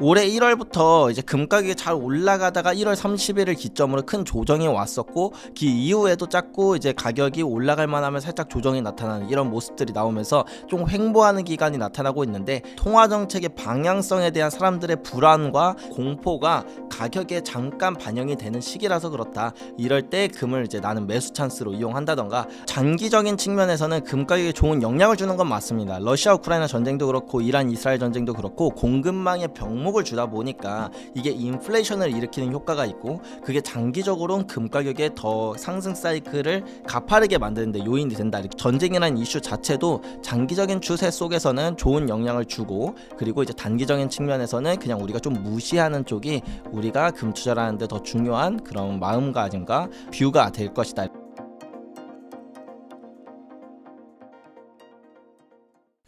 올해 1월부터 이제 금 가격이 잘 올라가다가 1월 30일을 기점으로 큰 조정이 왔었고, 그 이후에도 자꾸 이제 가격이 올라갈 만하면 살짝 조정이 나타나는 이런 모습들이 나오면서 좀 횡보하는 기간이 나타나고 있는데, 통화 정책의 방향성에 대한 사람들의 불안과 공포가 가격에 잠깐 반영이 되는 시기라서 그렇다. 이럴 때 금을 이제 나는 매수 찬스로 이용한다던가, 장기적인 측면에서는 금 가격에 좋은 영향을 주는 건 맞습니다. 러시아 우크라이나 전쟁도 그렇고 이란 이스라엘 전쟁도 그렇고 공급망의 병목을 주다 보니까 이게 인플레이션을 일으키는 효과가 있고, 그게 장기적으로는 금 가격의 더 상승 사이클을 가파르게 만드는 데 요인이 된다. 전쟁이라는 이슈 자체도 장기적인 추세 속에서는 좋은 영향을 주고, 그리고 이제 단기적인 측면에서는 그냥 우리가 좀 무시하는 쪽이 우리가 금 투자를 하는데 더 중요한 그런 마음가짐과 뷰가 될 것이다.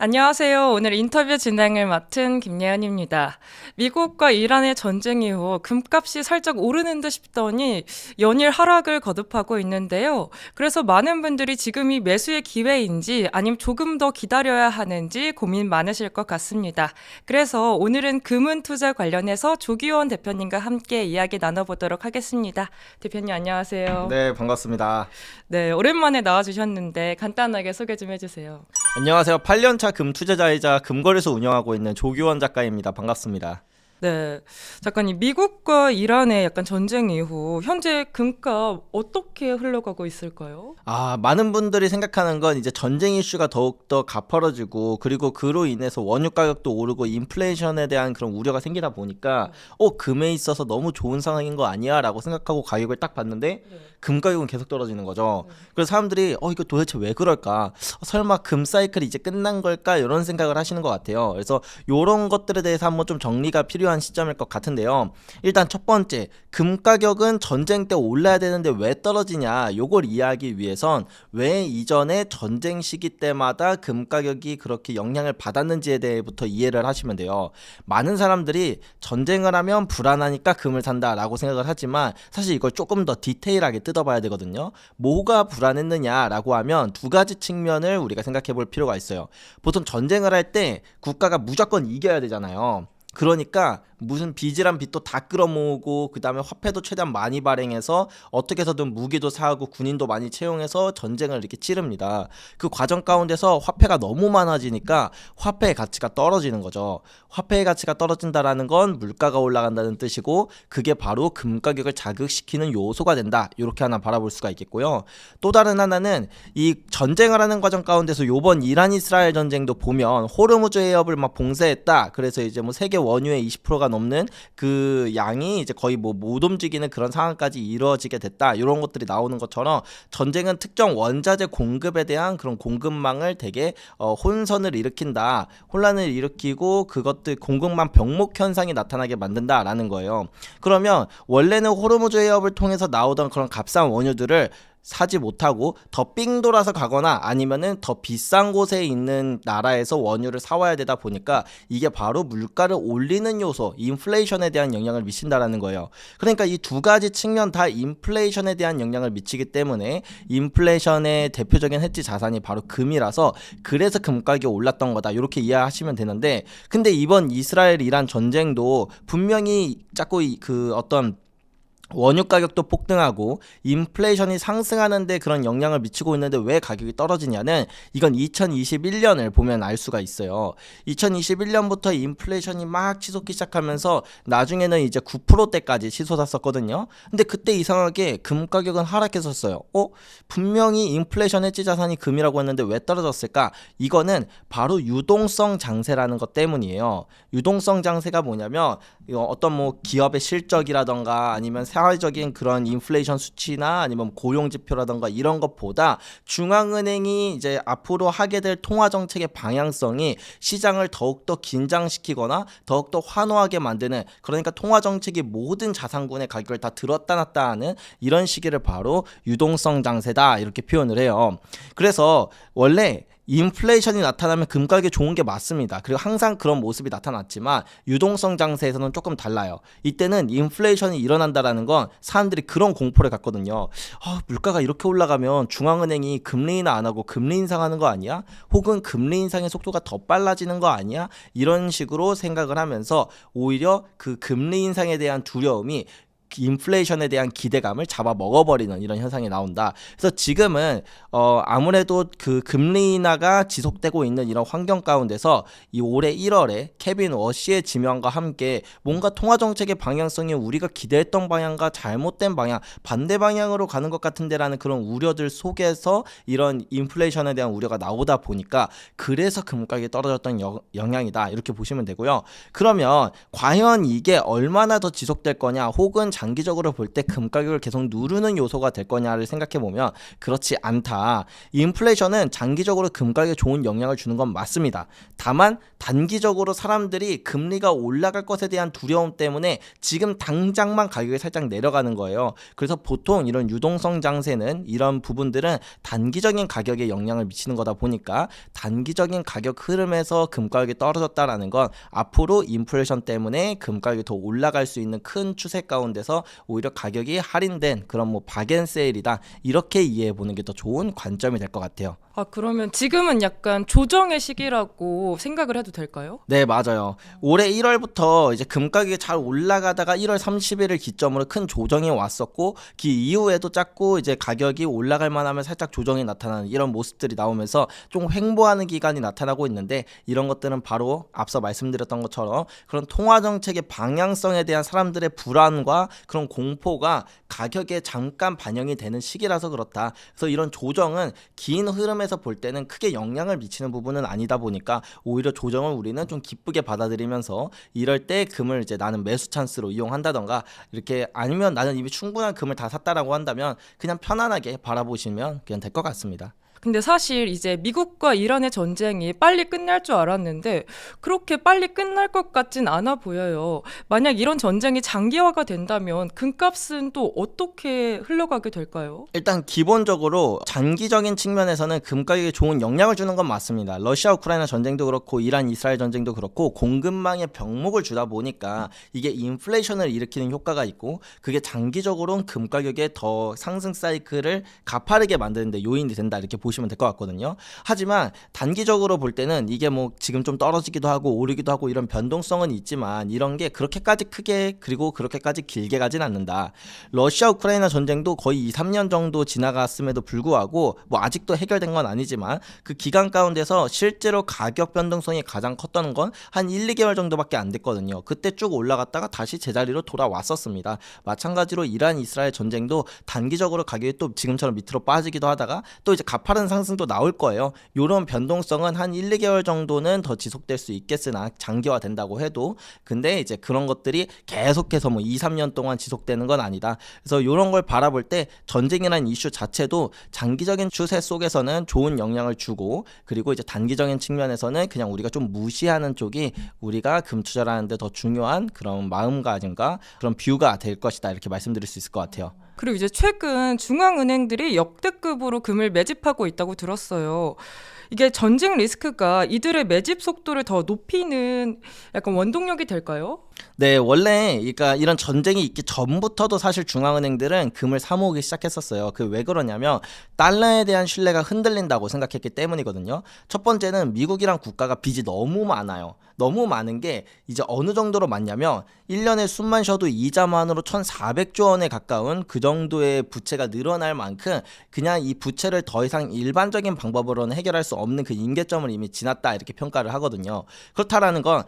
안녕하세요. 오늘 인터뷰 진행을 맡은 김예은입니다. 미국과 이란의 전쟁 이후 금값이 살짝 오르는 듯 싶더니 연일 하락을 거듭하고 있는데요. 그래서 많은 분들이 지금이 매수의 기회인지 아니면 조금 더 기다려야 하는지 고민 많으실 것 같습니다. 그래서 오늘은 금은 투자 관련해서 조기원 대표님과 함께 이야기 나눠보도록 하겠습니다. 대표님 안녕하세요. 네, 반갑습니다. 네, 오랜만에 나와주셨는데 간단하게 소개 좀 해주세요. 안녕하세요. 8년차 금 투자자이자 금거래소 운영하고 있는 조규원 작가입니다. 반갑습니다. 네. 작가님, 미국과 이란의 약간 전쟁 이후 현재 금값 어떻게 흘러가고 있을까요? 많은 분들이 생각하는 건 이제 전쟁 이슈가 더욱더 가파라지고, 그리고 그로 인해서 원유 가격도 오르고 인플레이션에 대한 그런 우려가 생기다 보니까 금에 있어서 너무 좋은 상황인 거 아니야? 라고 생각하고 가격을 딱 봤는데 네. 금 가격은 계속 떨어지는 거죠. 그래서 사람들이 이거 도대체 왜 그럴까? 설마 금 사이클이 이제 끝난 걸까? 이런 생각을 하시는 것 같아요. 그래서 이런 것들에 대해서 한번 좀 정리가 필요한 시점일 것 같은데요. 일단 첫 번째, 금 가격은 전쟁 때 올라야 되는데 왜 떨어지냐? 요걸 이해하기 위해선 왜 이전에 전쟁 시기 때마다 금 가격이 그렇게 영향을 받았는지에 대해부터 이해를 하시면 돼요. 많은 사람들이 전쟁을 하면 불안하니까 금을 산다라고 생각을 하지만, 사실 이걸 조금 더 디테일하게 뜯어봐야 되거든요. 뭐가 불안했느냐라고 하면 두 가지 측면을 우리가 생각해 볼 필요가 있어요. 보통 전쟁을 할 때 국가가 무조건 이겨야 되잖아요. 그러니까 무슨 빚이란 빚도 다 끌어모으고, 그 다음에 화폐도 최대한 많이 발행해서 어떻게 해서든 무기도 사고 군인도 많이 채용해서 전쟁을 이렇게 치릅니다. 그 과정 가운데서 화폐가 너무 많아지니까 화폐의 가치가 떨어지는 거죠. 화폐의 가치가 떨어진다라는 건 물가가 올라간다는 뜻이고, 그게 바로 금 가격을 자극시키는 요소가 된다. 이렇게 하나 바라볼 수가 있겠고요. 또 다른 하나는 이 전쟁을 하는 과정 가운데서 요번 이란 이스라엘 전쟁도 보면 호르무즈 해협을 막 봉쇄했다. 그래서 이제 뭐 세계 원유의 20%가 넘는 그 양이 이제 거의 뭐 못 움직이는 그런 상황까지 이루어지게 됐다. 이런 것들이 나오는 것처럼 전쟁은 특정 원자재 공급에 대한 그런 공급망을 되게 혼선을 일으킨다. 혼란을 일으키고 그것들 공급망 병목 현상이 나타나게 만든다라는 거예요. 그러면 원래는 호르무즈 해협을 통해서 나오던 그런 값싼 원유들을 사지 못하고 더 삥 돌아서 가거나 아니면은 더 비싼 곳에 있는 나라에서 원유를 사와야 되다 보니까 이게 바로 물가를 올리는 요소, 인플레이션에 대한 영향을 미친다라는 거예요. 그러니까 이 두 가지 측면 다 인플레이션에 대한 영향을 미치기 때문에 인플레이션의 대표적인 해지 자산이 바로 금이라서, 그래서 금 가격이 올랐던 거다. 이렇게 이해하시면 되는데, 근데 이번 이스라엘 이란 전쟁도 분명히 자꾸 그 어떤 원유 가격도 폭등하고 인플레이션이 상승하는데 그런 영향을 미치고 있는데 왜 가격이 떨어지냐는, 이건 2021년을 보면 알 수가 있어요. 2021년부터 인플레이션이 막 치솟기 시작하면서 나중에는 이제 9%대까지 치솟았었거든요. 근데 그때 이상하게 금 가격은 하락했었어요. 분명히 인플레이션 해지 자산이 금이라고 했는데 왜 떨어졌을까? 이거는 바로 유동성 장세라는 것 때문이에요. 유동성 장세가 뭐냐면 어떤 뭐 기업의 실적이라던가 아니면 사회적인 그런 인플레이션 수치나 아니면 고용 지표라던가 이런 것보다 중앙은행이 이제 앞으로 하게 될 통화 정책의 방향성이 시장을 더욱더 긴장시키거나 더욱더 환호하게 만드는, 그러니까 통화 정책이 모든 자산군의 가격을 다 들었다 놨다 하는 이런 시기를 바로 유동성 장세다 이렇게 표현을 해요. 그래서 원래 인플레이션이 나타나면 금가격이 좋은 게 맞습니다. 그리고 항상 그런 모습이 나타났지만 유동성 장세에서는 조금 달라요. 이때는 인플레이션이 일어난다라는 건 사람들이 그런 공포를 갖거든요. 물가가 이렇게 올라가면 중앙은행이 금리 인하 안 하고 금리 인상하는 거 아니야? 혹은 금리 인상의 속도가 더 빨라지는 거 아니야? 이런 식으로 생각을 하면서 오히려 그 금리 인상에 대한 두려움이 인플레이션에 대한 기대감을 잡아 먹어버리는 이런 현상이 나온다. 그래서 지금은 아무래도 그 금리 인하가 지속되고 있는 이런 환경 가운데서 이 올해 1월에 케빈 워시의 지명과 함께 뭔가 통화 정책의 방향성이 우리가 기대했던 방향과 잘못된 방향, 반대 방향으로 가는 것 같은데라는 그런 우려들 속에서 이런 인플레이션에 대한 우려가 나오다 보니까 그래서 금가격이 떨어졌던 영향이다. 이렇게 보시면 되고요. 그러면 과연 이게 얼마나 더 지속될 거냐, 혹은 장기적으로 볼 때 금가격을 계속 누르는 요소가 될 거냐를 생각해 보면 그렇지 않다. 인플레이션은 장기적으로 금가격에 좋은 영향을 주는 건 맞습니다. 다만 단기적으로 사람들이 금리가 올라갈 것에 대한 두려움 때문에 지금 당장만 가격이 살짝 내려가는 거예요. 그래서 보통 이런 유동성 장세는 이런 부분들은 단기적인 가격에 영향을 미치는 거다 보니까 단기적인 가격 흐름에서 금가격이 떨어졌다라는 건 앞으로 인플레이션 때문에 금가격이 더 올라갈 수 있는 큰 추세 가운데서 오히려 가격이 할인된 그런 뭐 박앤세일이다, 이렇게 이해해 보는 게 더 좋은 관점이 될 것 같아요. 그러면 지금은 약간 조정의 시기라고 생각을 해도 될까요? 네, 맞아요. 올해 1월부터 이제 금가격이 잘 올라가다가 1월 30일을 기점으로 큰 조정이 왔었고, 그 이후에도 자꾸 이제 가격이 올라갈 만하면 살짝 조정이 나타나는 이런 모습들이 나오면서 좀 횡보하는 기간이 나타나고 있는데, 이런 것들은 바로 앞서 말씀드렸던 것처럼 그런 통화 정책의 방향성에 대한 사람들의 불안과 그런 공포가 가격에 잠깐 반영이 되는 시기라서 그렇다. 그래서 이런 조정은 긴 흐름에서 볼 때는 크게 영향을 미치는 부분은 아니다 보니까 오히려 조정을 우리는 좀 기쁘게 받아들이면서 이럴 때 금을 이제 나는 매수 찬스로 이용한다던가, 이렇게 아니면 나는 이미 충분한 금을 다 샀다라고 한다면 그냥 편안하게 바라보시면 그냥 될 것 같습니다. 근데 사실 이제 미국과 이란의 전쟁이 빨리 끝날 줄 알았는데 그렇게 빨리 끝날 것 같진 않아 보여요. 만약 이런 전쟁이 장기화가 된다면 금값은 또 어떻게 흘러가게 될까요? 일단 기본적으로 장기적인 측면에서는 금가격에 좋은 영향을 주는 건 맞습니다. 러시아 우크라이나 전쟁도 그렇고 이란 이스라엘 전쟁도 그렇고 공급망에 병목을 주다 보니까 이게 인플레이션을 일으키는 효과가 있고, 그게 장기적으로는 금가격의 더 상승 사이클을 가파르게 만드는 데 요인이 된다, 이렇게 보시면 될 것 같거든요. 하지만 단기적으로 볼 때는 이게 뭐 지금 좀 떨어지기도 하고 오르기도 하고 이런 변동성은 있지만 이런 게 그렇게까지 크게 그리고 그렇게까지 길게 가진 않는다. 러시아 우크라이나 전쟁도 거의 2, 3년 정도 지나갔음에도 불구하고 뭐 아직도 해결된 건 아니지만 그 기간 가운데서 실제로 가격 변동성이 가장 컸던 건 한 1, 2개월 정도밖에 안 됐거든요. 그때 쭉 올라갔다가 다시 제자리로 돌아왔었습니다. 마찬가지로 이란 이스라엘 전쟁도 단기적으로 가격이 또 지금처럼 밑으로 빠지기도 하다가 또 이제 가파른 상승도 나올 거예요. 이런 변동성은 한 1, 2개월 정도는 더 지속될 수 있겠으나 장기화 된다고 해도, 근데 이제 그런 것들이 계속해서 뭐 2, 3년 동안 지속되는 건 아니다. 그래서 이런 걸 바라볼 때 전쟁이라는 이슈 자체도 장기적인 추세 속에서는 좋은 영향을 주고, 그리고 이제 단기적인 측면에서는 그냥 우리가 좀 무시하는 쪽이 우리가 금 투자를 하는데 더 중요한 그런 마음가짐과 그런 뷰가 될 것이다, 이렇게 말씀드릴 수 있을 것 같아요. 그리고 이제 최근 중앙은행들이 역대급으로 금을 매집하고 있다고 들었어요. 이게 전쟁 리스크가 이들의 매집 속도를 더 높이는 약간 원동력이 될까요? 네, 원래 그러니까 이런 전쟁이 있기 전부터도 사실 중앙은행들은 금을 사 모으기 시작했었어요. 그 왜 그러냐면 달러에 대한 신뢰가 흔들린다고 생각했기 때문이거든요. 첫 번째는 미국이란 국가가 빚이 너무 많아요. 너무 많은 게 이제 어느 정도로 많냐면 1년에 숨만 쉬어도 이자만으로 1,400조 원에 가까운 그 정도의 부채가 늘어날 만큼 그냥 이 부채를 더 이상 일반적인 방법으로는 해결할 수 없는 그 임계점을 이미 지났다, 이렇게 평가를 하거든요. 그렇다라는 건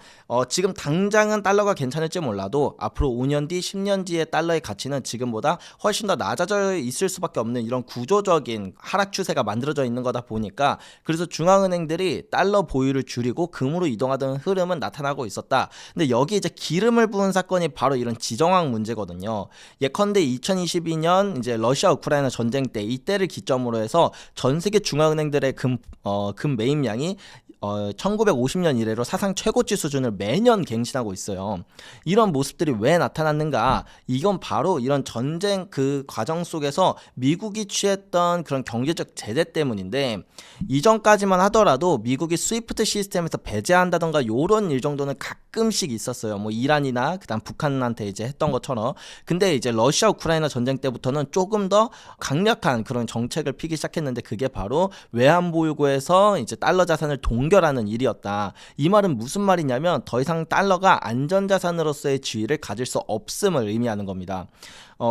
지금 당장은 달러가 괜찮을지 몰라도 앞으로 5년 뒤, 10년 뒤의 달러의 가치는 지금보다 훨씬 더 낮아져 있을 수밖에 없는 이런 구조적인 하락 추세가 만들어져 있는 거다 보니까, 그래서 중앙은행들이 달러 보유를 줄이고 금으로 이동하던 흐름은 나타나고 있었다. 근데 여기 이제 기름을 부은 사건이 바로 이런 지정학 문제거든요. 예컨대 2022년 이제 러시아 우크라이나 전쟁 때 이때를 기점으로 해서 전 세계 중앙은행들의 금 매입량이 1950년 이래로 사상 최고치 수준을 매년 갱신하고 있어요. 이런 모습들이 왜 나타났는가? 이건 바로 이런 전쟁 그 과정 속에서 미국이 취했던 그런 경제적 제재 때문인데, 이전까지만 하더라도 미국이 스위프트 시스템에서 배제한다던가 요런 일 정도는 가끔씩 있었어요. 뭐 이란이나 그다음 북한한테 이제 했던 것처럼. 근데 이제 러시아 우크라이나 전쟁 때부터는 조금 더 강력한 그런 정책을 피기 시작했는데, 그게 바로 외환 보유고에서 이제 달러 자산을 동결하는 일이었다. 이 말은 무슨 말이냐면 더 이상 달러가 안전자산으로서의 지위를 가질 수 없음을 의미하는 겁니다.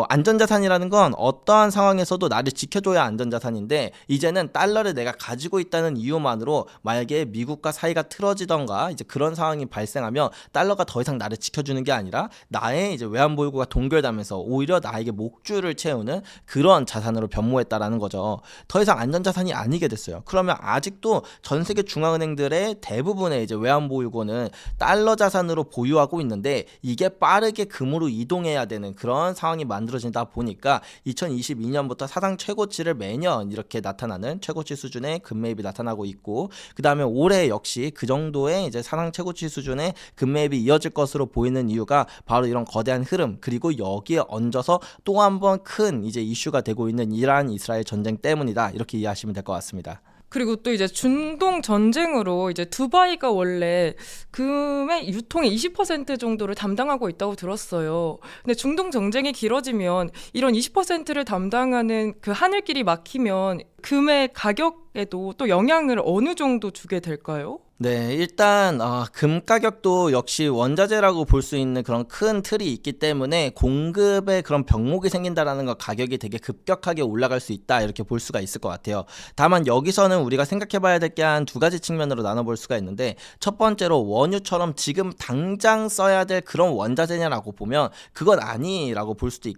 안전자산이라는 건 어떠한 상황에서도 나를 지켜줘야 안전자산인데, 이제는 달러를 내가 가지고 있다는 이유만으로 만약에 미국과 사이가 틀어지던가 이제 그런 상황이 발생하면 달러가 더 이상 나를 지켜주는 게 아니라 나의 이제 외환보유고가 동결되면서 오히려 나에게 목줄을 채우는 그런 자산으로 변모했다라는 거죠. 더 이상 안전자산이 아니게 됐어요. 그러면 아직도 전 세계 중앙은행들의 대부분의 이제 외환보유고는 달러 자산으로 보유하고 있는데, 이게 빠르게 금으로 이동해야 되는 그런 상황이 만들어진다 보니까 2022년부터 사상 최고치를 매년 이렇게 나타나는 최고치 수준의 금매입이 나타나고 있고, 그 다음에 올해 역시 그 정도의 이제 사상 최고치 수준의 금매입이 이어질 것으로 보이는 이유가 바로 이런 거대한 흐름, 그리고 여기에 얹어서 또 한 번 큰 이제 이슈가 되고 있는 이란 이스라엘 전쟁 때문이다, 이렇게 이해하시면 될 것 같습니다. 그리고 또 이제 중동 전쟁으로 이제 두바이가 원래 금의 유통의 20% 정도를 담당하고 있다고 들었어요. 근데 중동 전쟁이 길어지면 이런 20%를 담당하는 그 하늘길이 막히면 금의 가격에도 또 영향을 어느 정도 주게 될까요? 네, 일단 금 가격도 역시 원자재라고 볼 수 있는 그런 큰 틀이 있기 때문에 공급에 그런 병목이 생긴다라는 거, 가격이 되게 급격하게 올라갈 수 있다, 이렇게 볼 수가 있을 것 같아요. 다만 여기서는 우리가 생각해봐야 될 게 한 두 가지 측면으로 나눠볼 수가 있는데, 첫 번째로 원유처럼 지금 당장 써야 될 그런 원자재냐라고 보면 그건 아니라고 볼 수도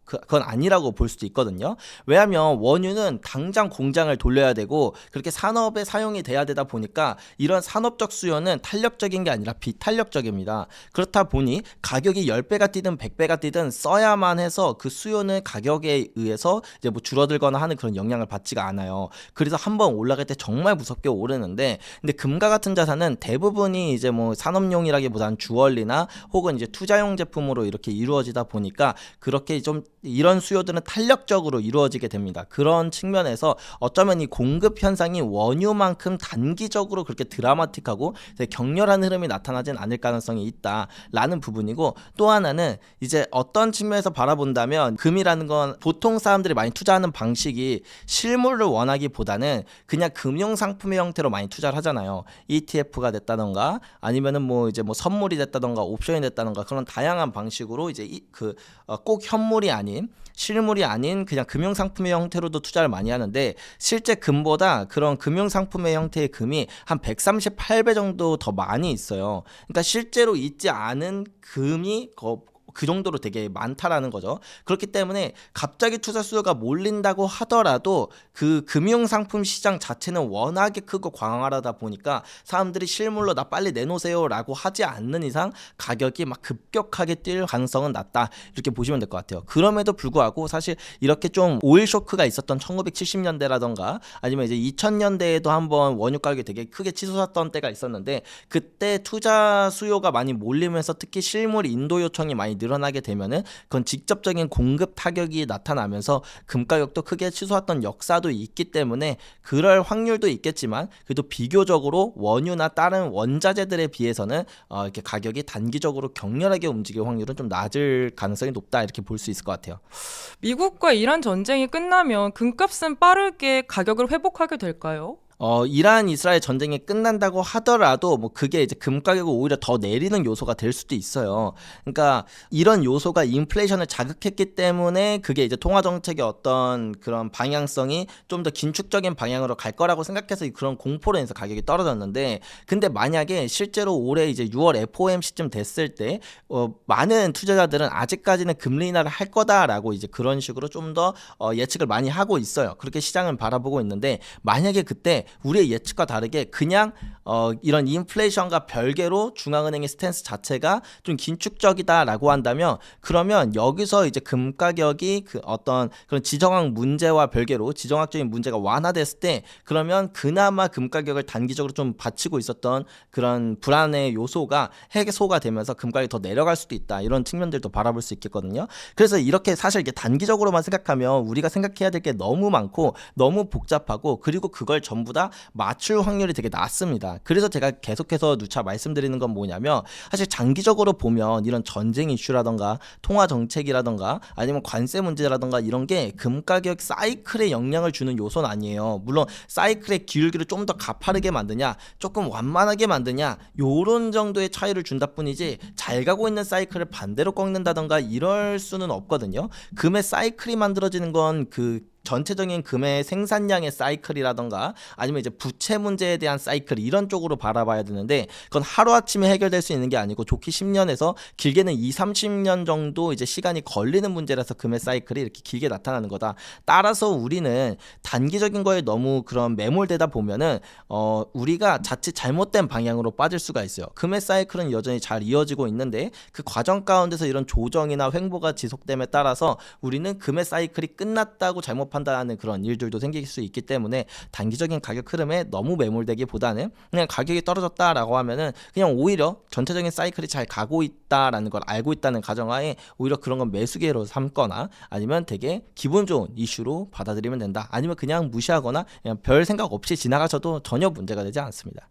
그건 아니라고 볼 수도 있거든요. 왜냐하면 원유는 당장 공장을 돌려야 되고 그렇게 산업에 사용이 돼야 되다 보니까 이런 산업적 수요는 탄력적인 게 아니라 비탄력적입니다. 그렇다 보니 가격이 10배가 뛰든 100배가 뛰든 써야만 해서 그 수요는 가격에 의해서 이제 뭐 줄어들거나 하는 그런 영향을 받지가 않아요. 그래서 한번 올라갈 때 정말 무섭게 오르는데, 근데 금과 같은 자산은 대부분이 이제 뭐 산업용이라기보다는 주얼리나 혹은 이제 투자용 제품으로 이렇게 이루어지다 보니까 그렇게 좀 이런 수요들은 탄력적으로 이루어지게 됩니다. 그런 측면에서 어쩌면 이 공급 현상이 원유만큼 단기적으로 그렇게 드라마틱하고 되게 격렬한 흐름이 나타나진 않을 가능성이 있다라는 부분이고, 또 하나는 이제 어떤 측면에서 바라본다면 금이라는 건 보통 사람들이 많이 투자하는 방식이 실물을 원하기보다는 그냥 금융상품의 형태로 많이 투자를 하잖아요. ETF가 됐다던가 아니면은 뭐 이제 뭐 선물이 됐다던가 옵션이 됐다던가 그런 다양한 방식으로 이제 꼭 현물이 아닌 실물이 아닌 그냥 금융상품의 형태로도 투자를 많이 하는데, 실제 금보다 그런 금융상품의 형태의 금이 한 138배 정도 더 많이 있어요. 그러니까 실제로 있지 않은 금이 그 정도로 되게 많다라는 거죠. 그렇기 때문에 갑자기 투자 수요가 몰린다고 하더라도 그 금융상품 시장 자체는 워낙에 크고 광활하다 보니까 사람들이 실물로 나 빨리 내놓으세요 라고 하지 않는 이상 가격이 막 급격하게 뛸 가능성은 낮다, 이렇게 보시면 될 것 같아요. 그럼에도 불구하고 사실 이렇게 좀 오일 쇼크가 있었던 1970년대라던가 아니면 이제 2000년대에도 한번 원유 가격이 되게 크게 치솟았던 때가 있었는데, 그때 투자 수요가 많이 몰리면서 특히 실물 인도 요청이 많이 늘어나게 되면은 그건 직접적인 공급 타격이 나타나면서 금 가격도 크게 치솟았던 역사도 있기 때문에 그럴 확률도 있겠지만, 그래도 비교적으로 원유나 다른 원자재들에 비해서는 이렇게 가격이 단기적으로 격렬하게 움직일 확률은 좀 낮을 가능성이 높다, 이렇게 볼 수 있을 것 같아요. 미국과 이란 전쟁이 끝나면 금값은 빠르게 가격을 회복하게 될까요? 이란 이스라엘 전쟁이 끝난다고 하더라도 뭐 그게 이제 금 가격을 오히려 더 내리는 요소가 될 수도 있어요. 그러니까 이런 요소가 인플레이션을 자극했기 때문에 그게 이제 통화 정책의 어떤 그런 방향성이 좀 더 긴축적인 방향으로 갈 거라고 생각해서 그런 공포로 인해서 가격이 떨어졌는데, 근데 만약에 실제로 올해 이제 6월 FOMC쯤 됐을 때 많은 투자자들은 아직까지는 금리 인하를 할 거다라고 이제 그런 식으로 좀 더 예측을 많이 하고 있어요. 그렇게 시장은 바라보고 있는데, 만약에 그때 우리의 예측과 다르게 그냥 이런 인플레이션과 별개로 중앙은행의 스탠스 자체가 좀 긴축적이다라고 한다면 그러면 여기서 이제 금 가격이 그 어떤 그런 지정학 문제와 별개로 지정학적인 문제가 완화됐을 때 그러면 그나마 금 가격을 단기적으로 좀 받치고 있었던 그런 불안의 요소가 해소가 되면서 금 가격이 더 내려갈 수도 있다. 이런 측면들도 바라볼 수 있겠거든요. 그래서 이렇게 사실 이게 단기적으로만 생각하면 우리가 생각해야 될 게 너무 많고 너무 복잡하고 그리고 그걸 전부 다 맞출 확률이 되게 낮습니다. 그래서 제가 계속해서 누차 말씀드리는 건 뭐냐면 사실 장기적으로 보면 이런 전쟁 이슈라던가 통화 정책이라던가 아니면 관세 문제라던가 이런 게 금 가격 사이클에 영향을 주는 요소는 아니에요. 물론 사이클의 기울기를 좀 더 가파르게 만드냐 조금 완만하게 만드냐 요런 정도의 차이를 준다 뿐이지 잘 가고 있는 사이클을 반대로 꺾는다던가 이럴 수는 없거든요. 금의 사이클이 만들어지는 건 그 전체적인 금의 생산량의 사이클이라던가 아니면 이제 부채 문제에 대한 사이클 이런 쪽으로 바라봐야 되는데 그건 하루아침에 해결될 수 있는 게 아니고 좋게 10년에서 길게는 2, 30년 정도 이제 시간이 걸리는 문제라서 금의 사이클이 이렇게 길게 나타나는 거다. 따라서 우리는 단기적인 거에 너무 그런 매몰되다 보면은 우리가 자칫 잘못된 방향으로 빠질 수가 있어요. 금의 사이클은 여전히 잘 이어지고 있는데 그 과정 가운데서 이런 조정이나 횡보가 지속됨에 따라서 우리는 금의 사이클이 끝났다고 잘못 판단하는 그런 일들도 생길 수 있기 때문에 단기적인 가격 흐름에 너무 매몰되기보다는 그냥 가격이 떨어졌다라고 하면은 그냥 오히려 전체적인 사이클이 잘 가고 있다라는 걸 알고 있다는 가정하에 오히려 그런 건 매수 기회로 삼거나 아니면 되게 기분 좋은 이슈로 받아들이면 된다. 아니면 그냥 무시하거나 그냥 별 생각 없이 지나가셔도 전혀 문제가 되지 않습니다.